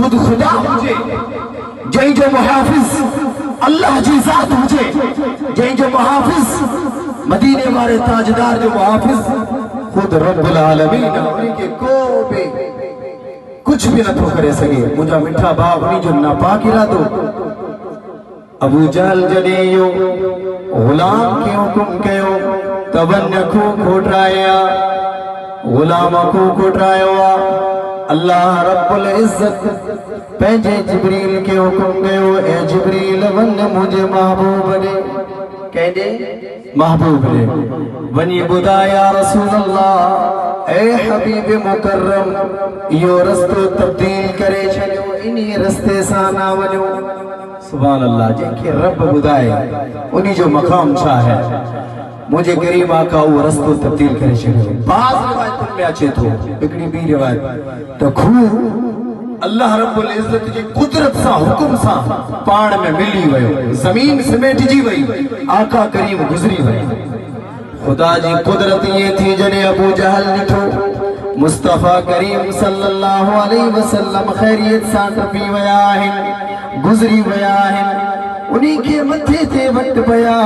खुद खुदा हुजे, जंहिं जो मुहाफ़िज़ अल्लाह जी ज़ात हुजे, जंहिं जो मुहाफ़िज़ मदीने वारे ताजदार जो मुहाफ़िज़ खुद रब्बुल आलमीन, उनके को भी कुछ भी नथो करे सके। मुंहिंजा मिठा भाउ उन्हीं जो नापाक इरादो अबू जहल जॾहिं इहो ग़ुलाम खे हुकुम कयो त वञ खूह खोटाया, ग़ुलाम खूह खोटायो आहे। अल्लाह रब्बुल इज़्ज़त पंहिंजे जिब्रील खे हुकुम कयो, ए जिब्रील वञ मुंहिंजे महबूब ॾे, कंहिंजे महबूब ॾे वञी ॿुधाए या रसूल अल्लाह, ए हबीब मुकर्रम, इहो रस्तो तब्दील करे छॾियो, इन्ही रस्ते सां न वञो। सुभान अल्लाह, जंहिंखे रब ॿुधाए उन्हीं जो मक़ाम छा है। मुझे गरीब आका वो रस्तो तब्दील करे छॾियो। बाज़ रिवायतुनि में अचे थो, हिकिड़ी ॿी रिवायत त खूह अल्लाह रब्बुल इज़्ज़त जी कुदरत सां हुकुम सां पाण में मिली वियो, ज़मीन समेटिजी वई, आका करीम गुज़री वई। खुदा जी कुदरत ये थी जॾहिं अबू जहल ॾिठो मुस्तफ़ा करीम सल्लल्लाहु अलैहि वसल्लम ख़ैरियत सां टपी विया आहिनि, गुज़री विया आहिनि, उन्हीं के मथे ते वट पिया,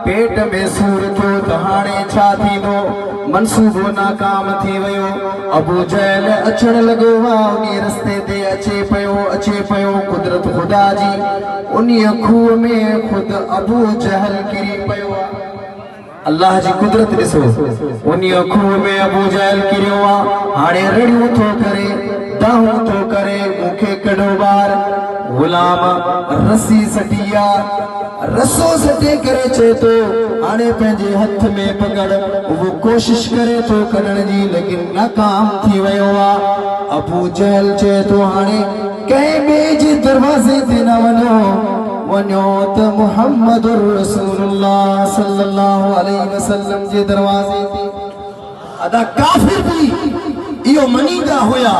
पेट में सूर थियो त हाणे छा थींदो, मनसूबो नाकाम थी वियो। अबू जहल अचण लॻो आहे, उन्हीं रस्ते ते अचे पियो, कुदरत खुदा जी उन्हीं खूह में खुद अबू जहल किरी पियो आहे। अल्लाह जी कुदरत ॾिसो, उन्हीं खूह में अबू जहल किरियो आहे, हाणे रड़ियूं थो करे, दाहूं थो करे, मूंखे कढो ॿार। ग़ुलाम रस्सी सटी आहे, रसो सटे करे चए थो हाणे पंहिंजे हथ में पकड़, वो कोशिश करे थो कढण जी, लेकिन नाकाम थी वियो आहे। अबू जहल चए थो हाणे कंहिं ॿिए जे दरवाज़े ते न वञो त मुहम्मदुर रसूलुल्लाह सल्लल्लाहु अलैहि वसल्लम जे दरवाज़े ते। अदा काफ़िर भी इहो मञींदा हुया,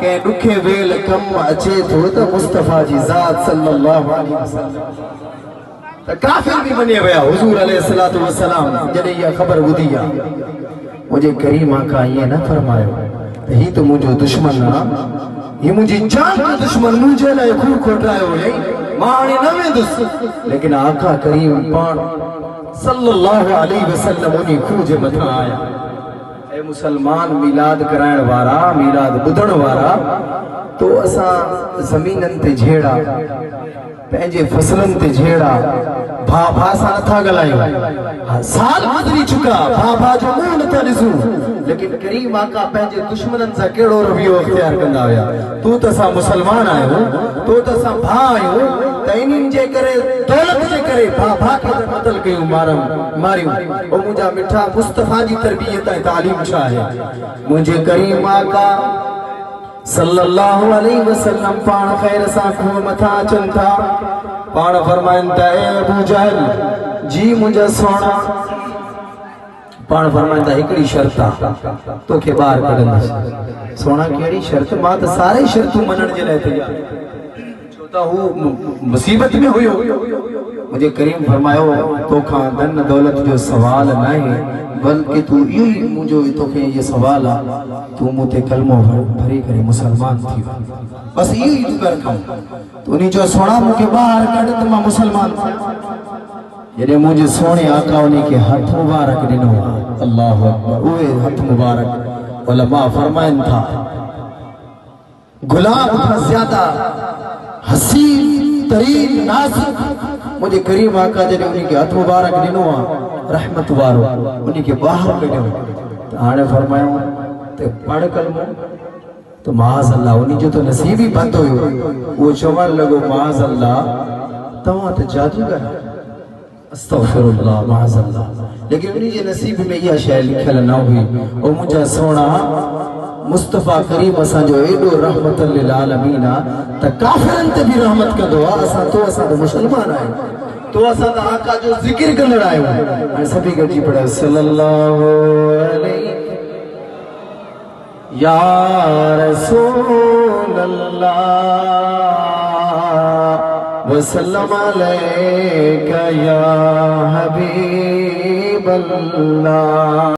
कंहिं ॾुखे वेल कम अचे थो त मुस्तफ़ा जी ज़ात सल्लल्लाहु अलैहि वसल्लम, त काफ़िर भी मञे विया। हुज़ूर अलैहिस्सलातु वस्सलाम जॾहिं इहा ख़बर ॿुधी आहे, मुंहिंजे करीम आका ईअं न फरमायो त ही त मुंहिंजो दुश्मन आहे, ही मुंहिंजी जान जो दुश्मन, मुंहिंजे लाइ खूह खोटायो हुयईं, मां हाणे न वेंदुसि। लेकिन आका करीम पाण सल्लल्लाहु अलैहि वसल्लम उन्हीं खूह जे मथां आया। ऐ मुसलमान मीलाद कराइण वारा, मीलाद ॿुधण वारा, तो असां ज़मीननि ते झेड़ा, पंहिंजे फसलनि ते झेड़ा, भा सां नथा ॻाल्हायूं, साल गुज़री चुका, भा जो मुंहुं नथा ॾिसूं, लेकिन करीम आका पंहिंजे दुश्मननि सां कहिड़ो रवैयो इख्तियार कंदा हुया। तू त असां मुसलमान आहियूं, तू त असां भाउ आहियूं, त इन्हनि जे करे, दौलत जे करे भा खे क़त्ल कयूं, मारियूं। ओ मुंहिंजा मिठा, मुस्तफ़ा जी तरबियत ऐं तालीम छा आहे। मुंहिंजे करीम आका सल्लल्लाहु अलैहि वसल्लम पाण ख़ैर सां खूह मथां अचनि था, पाण फरमाइनि था, ए अबू जहल जी मुंहिंजा सोना, पाण फरमाइनि था हिकिड़ी शर्त आहे, तोखे ॿाहिरि कढंदुसि। सोना कहिड़ी शर्त? मां त सारे शर्तूं मञण जे लाइ तयार, छो त हू मुसीबत में हुयो। मुझे करीम फरमायो, तोखां धन दौलत जो सवाल न है, बल्कि तू इहो ई मुंहिंजो तोखे ये सवाल आहे, तू मूं ते कलमो भरी करे मुसलमान थी वञ, बस इहो ई तू कर कम। तो उन्हीं जो सोना मूंखे ॿाहिरि कढ त मां मुसलमान थियां। जॾहिं मुंहिंजे सोणे आका उन्हीं खे हथ मुबारक ॾिनो आहे, अल्लाहु अकबर, उहे हथ मुबारक उलमा फरमाइनि था गुलाब खां ज़्यादा हसीन तरीन नाज़ुक मुझे करीम आका जॾहिं उन्हीं खे हथ मुबारक ॾिनो आहे, रहमत वारो, उन्हीं खे ॿाहिरि कढियो, त हाणे फरमायो त पढ़ कलमो, तो माज़ अल्लाह उन्हीं जो तो नसीब ही बंद हुयो। वो चवण लॻो, माज़ अल्लाह तव्हां त जादूगर, अस्तग़फिरुल्लाह, माज़ अल्लाह, लेकिन उन्हीं जे नसीब में इहा शइ लिखियल न हुई। और मुंहिंजा सोना मुस्तफ़ा करीम असांजो एॾो रहमतुल लिल आलमीन आहे त काफ़िरनि ते बि रहमत कंदो आहे। असां त मुसलमान आहियूं, तो असां त आका जो ज़िक्र कंदड़ आहियूं। हाणे सभी गॾिजी पढ़ो, सल्लल्लाहु अलैहि या रसूल अल्लाह वसल्लम अलैका या हबीब अल्लाह।